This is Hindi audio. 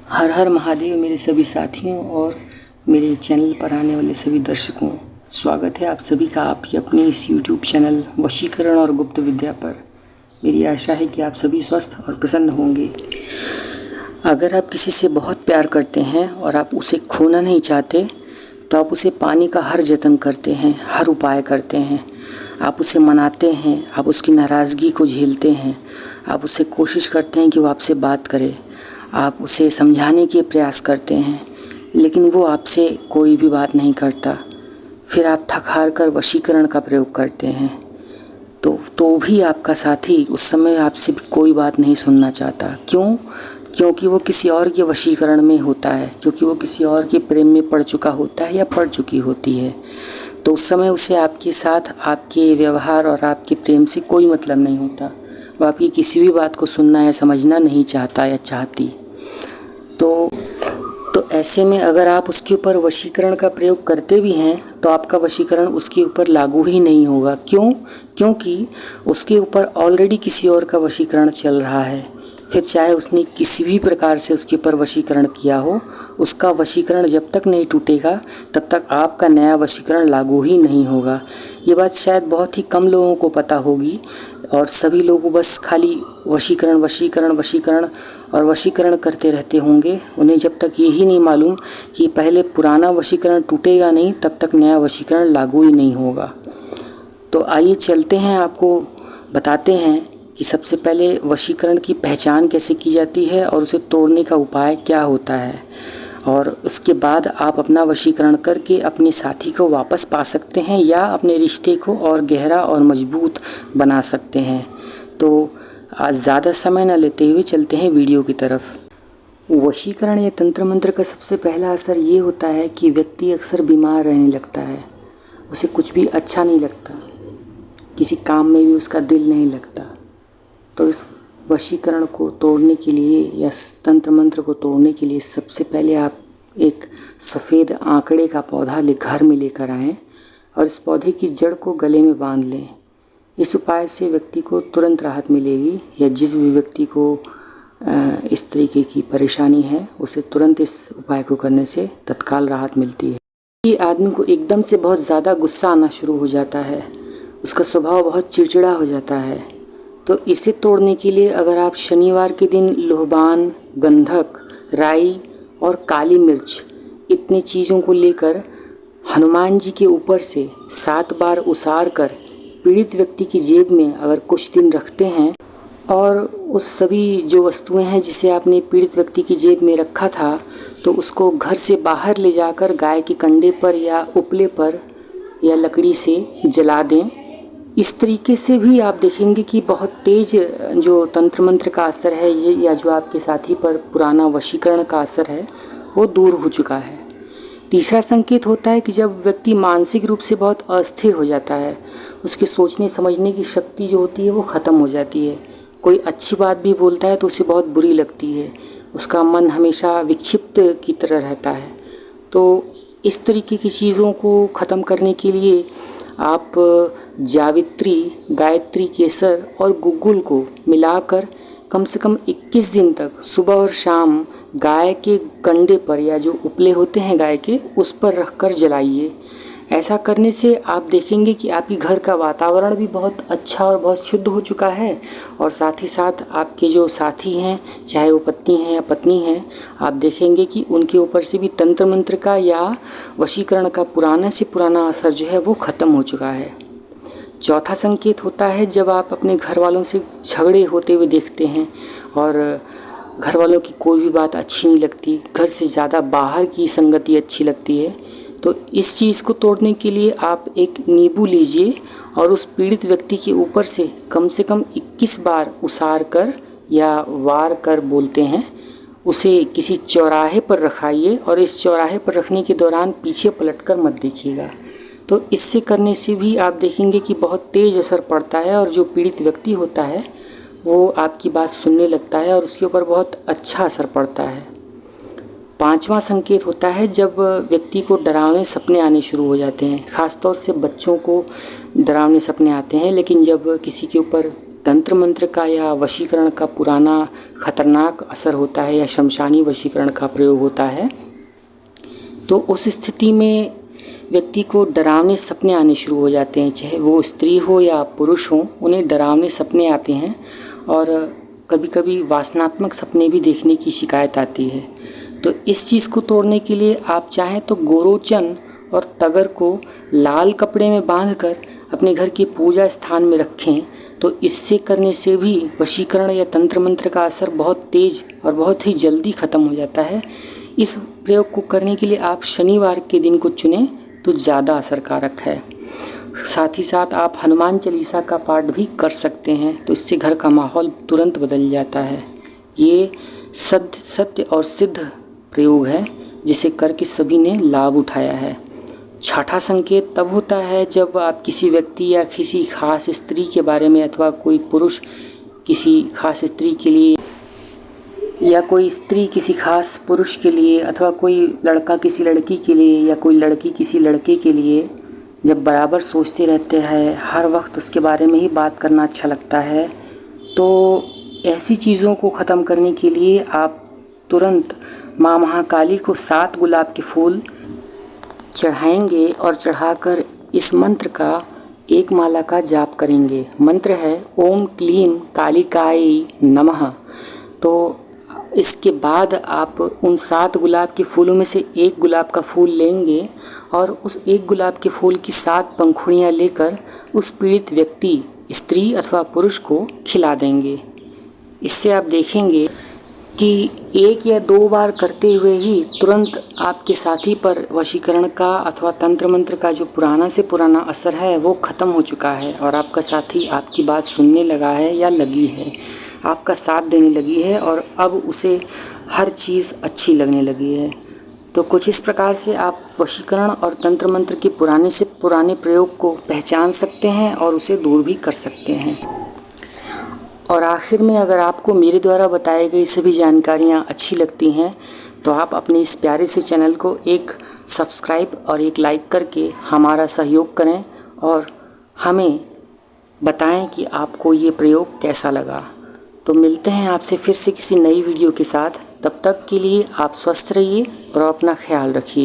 हर हर महादेव मेरे सभी साथियों और मेरे चैनल पर आने वाले सभी दर्शकों, स्वागत है आप सभी का आपकी अपने इस YouTube चैनल वशीकरण और गुप्त विद्या पर। मेरी आशा है कि आप सभी स्वस्थ और प्रसन्न होंगे। अगर आप किसी से बहुत प्यार करते हैं और आप उसे खोना नहीं चाहते तो आप उसे पाने का हर जतन करते हैं, हर उपाय करते हैं। आप उसे मनाते हैं, आप उसकी नाराज़गी को झेलते हैं, आप उससे कोशिश करते हैं कि वो आपसे बात करे, आप उसे समझाने के प्रयास करते हैं, लेकिन वो आपसे कोई भी बात नहीं करता। फिर आप थक हार कर वशीकरण का प्रयोग करते हैं तो भी आपका साथी उस समय आपसे कोई बात नहीं सुनना चाहता। क्यों? क्योंकि वो किसी और के वशीकरण में होता है, क्योंकि वो किसी और के प्रेम में पड़ चुका होता है या पड़ चुकी होती है। तो उस समय उसे आपके साथ, आपके व्यवहार और आपके प्रेम से कोई मतलब नहीं होता। वो आपकी किसी भी बात को सुनना या समझना नहीं चाहता या चाहती। तो ऐसे में अगर आप उसके ऊपर वशीकरण का प्रयोग करते भी हैं तो आपका वशीकरण उसके ऊपर लागू ही नहीं होगा। क्यों? क्योंकि उसके ऊपर ऑलरेडी किसी और का वशीकरण चल रहा है। फिर चाहे उसने किसी भी प्रकार से उसके ऊपर वशीकरण किया हो, उसका वशीकरण जब तक नहीं टूटेगा तब तक आपका नया वशीकरण लागू ही नहीं होगा। ये बात शायद बहुत ही कम लोगों को पता होगी और सभी लोग बस खाली वशीकरण वशीकरण वशीकरण और वशीकरण करते रहते होंगे। उन्हें जब तक ये ही नहीं मालूम कि पहले पुराना वशीकरण टूटेगा नहीं तब तक नया वशीकरण लागू ही नहीं होगा। तो आइए चलते हैं, आपको बताते हैं कि सबसे पहले वशीकरण की पहचान कैसे की जाती है और उसे तोड़ने का उपाय क्या होता है, और उसके बाद आप अपना वशीकरण करके अपने साथी को वापस पा सकते हैं या अपने रिश्ते को और गहरा और मजबूत बना सकते हैं। तो आज ज़्यादा समय न लेते हुए चलते हैं वीडियो की तरफ। वशीकरण या तंत्र मंत्र का सबसे पहला असर ये होता है कि व्यक्ति अक्सर बीमार रहने लगता है, उसे कुछ भी अच्छा नहीं लगता, किसी काम में भी उसका दिल नहीं लगता। तो इस वशीकरण को तोड़ने के लिए या तंत्र मंत्र को तोड़ने के लिए सबसे पहले आप एक सफ़ेद आंकड़े का पौधा घर में लेकर आएँ और इस पौधे की जड़ को गले में बांध लें। इस उपाय से व्यक्ति को तुरंत राहत मिलेगी, या जिस भी व्यक्ति को इस तरीके की परेशानी है उसे तुरंत इस उपाय को करने से तत्काल राहत मिलती है। ये आदमी को एकदम से बहुत ज़्यादा गुस्सा आना शुरू हो जाता है, उसका स्वभाव बहुत चिड़चिड़ा हो जाता है। तो इसे तोड़ने के लिए अगर आप शनिवार के दिन लोहबान, गंधक, राई और काली मिर्च इतनी चीज़ों को लेकर हनुमान जी के ऊपर से 7 बार उसार कर पीड़ित व्यक्ति की जेब में अगर कुछ दिन रखते हैं, और उस सभी जो वस्तुएं हैं जिसे आपने पीड़ित व्यक्ति की जेब में रखा था तो उसको घर से बाहर ले जाकर गाय के कंडे पर या उपले पर या लकड़ी से जला दें। इस तरीके से भी आप देखेंगे कि बहुत तेज जो तंत्र मंत्र का असर है ये, या जो आपके साथी पर पुराना वशीकरण का असर है, वो दूर हो चुका है। तीसरा संकेत होता है कि जब व्यक्ति मानसिक रूप से बहुत अस्थिर हो जाता है, उसके सोचने समझने की शक्ति जो होती है वो ख़त्म हो जाती है। कोई अच्छी बात भी बोलता है तो उसे बहुत बुरी लगती है, उसका मन हमेशा विक्षिप्त की तरह रहता है। तो इस तरीके की चीज़ों को ख़त्म करने के लिए आप जावित्री, गायत्री केसर और गुग्गुल को मिलाकर कम से कम 21 दिन तक सुबह और शाम गाय के कंडे पर या जो उपले होते हैं गाय के, उस पर रखकर जलाइए। ऐसा करने से आप देखेंगे कि आपके घर का वातावरण भी बहुत अच्छा और बहुत शुद्ध हो चुका है, और साथ ही साथ आपके जो साथी हैं, चाहे वो पत्नी हैं या पत्नी हैं, आप देखेंगे कि उनके ऊपर से भी तंत्र मंत्र का या वशीकरण का पुराना से पुराना असर जो है वो ख़त्म हो चुका है। चौथा संकेत होता है जब आप अपने घर वालों से झगड़े होते हुए देखते हैं और घर वालों की कोई भी बात अच्छी नहीं लगती, घर से ज़्यादा बाहर की संगति अच्छी लगती है। तो इस चीज़ को तोड़ने के लिए आप एक नींबू लीजिए और उस पीड़ित व्यक्ति के ऊपर से कम 21 बार उसार कर या वार कर बोलते हैं, उसे किसी चौराहे पर रखाइए और इस चौराहे पर रखने के दौरान पीछे पलटकर मत देखिएगा। तो इससे करने से भी आप देखेंगे कि बहुत तेज़ असर पड़ता है और जो पीड़ित व्यक्ति होता है वो आपकी बात सुनने लगता है और उसके ऊपर बहुत अच्छा असर पड़ता है। पांचवा संकेत होता है जब व्यक्ति को डरावने सपने आने शुरू हो जाते हैं। ख़ासतौर से बच्चों को डरावने सपने आते हैं, लेकिन जब किसी के ऊपर तंत्र मंत्र का या वशीकरण का पुराना खतरनाक असर होता है या शमशानी वशीकरण का प्रयोग होता है, तो उस स्थिति में व्यक्ति को डरावने सपने आने शुरू हो जाते हैं। चाहे वो स्त्री हो या पुरुष हो, उन्हें डरावने सपने आते हैं और कभी कभी वासनात्मक सपने भी देखने की शिकायत आती है। तो इस चीज़ को तोड़ने के लिए आप चाहें तो गोरोचन और तगर को लाल कपड़े में बांधकर अपने घर के पूजा स्थान में रखें। तो इससे करने से भी वशीकरण या तंत्र मंत्र का असर बहुत तेज़ और बहुत ही जल्दी ख़त्म हो जाता है। इस प्रयोग को करने के लिए आप शनिवार के दिन को चुनें तो ज़्यादा असरकारक है। साथ ही साथ आप हनुमान चालीसा का पाठ भी कर सकते हैं, तो इससे घर का माहौल तुरंत बदल जाता है। ये सत्य और सिद्ध प्रयोग है जिसे करके सभी ने लाभ उठाया है। छठा संकेत तब होता है जब आप किसी व्यक्ति या किसी खास स्त्री के बारे में, अथवा कोई पुरुष किसी खास स्त्री के लिए या कोई स्त्री किसी खास पुरुष के लिए, अथवा कोई लड़का किसी लड़की के लिए या कोई लड़की किसी लड़के के लिए जब बराबर सोचते रहते हैं, हर वक्त उसके बारे में ही बात करना अच्छा लगता है, तो ऐसी चीज़ों को ख़त्म करने के लिए आप तुरंत माँ महाकाली को 7 गुलाब के फूल चढ़ाएंगे और चढ़ाकर इस मंत्र का 1 माला का जाप करेंगे। मंत्र है ओम क्लीम कालिकाय नमः। तो इसके बाद आप उन 7 गुलाब के फूलों में से 1 गुलाब का फूल लेंगे और उस 1 गुलाब के फूल की 7 पंखुड़ियाँ लेकर उस पीड़ित व्यक्ति, स्त्री अथवा पुरुष को खिला देंगे। इससे आप देखेंगे कि 1 या 2 बार करते हुए ही तुरंत आपके साथी पर वशीकरण का अथवा तंत्र मंत्र का जो पुराना से पुराना असर है वो ख़त्म हो चुका है और आपका साथी आपकी बात सुनने लगा है या लगी है, आपका साथ देने लगी है और अब उसे हर चीज़ अच्छी लगने लगी है। तो कुछ इस प्रकार से आप वशीकरण और तंत्र मंत्र के पुराने से पुराने प्रयोग को पहचान सकते हैं और उसे दूर भी कर सकते हैं। और आखिर में, अगर आपको मेरे द्वारा बताई गई सभी जानकारियाँ अच्छी लगती हैं तो आप अपने इस प्यारे से चैनल को एक सब्सक्राइब और एक लाइक करके हमारा सहयोग करें और हमें बताएं कि आपको ये प्रयोग कैसा लगा। तो मिलते हैं आपसे फिर से किसी नई वीडियो के साथ। तब तक के लिए आप स्वस्थ रहिए और अपना ख्याल रखिए।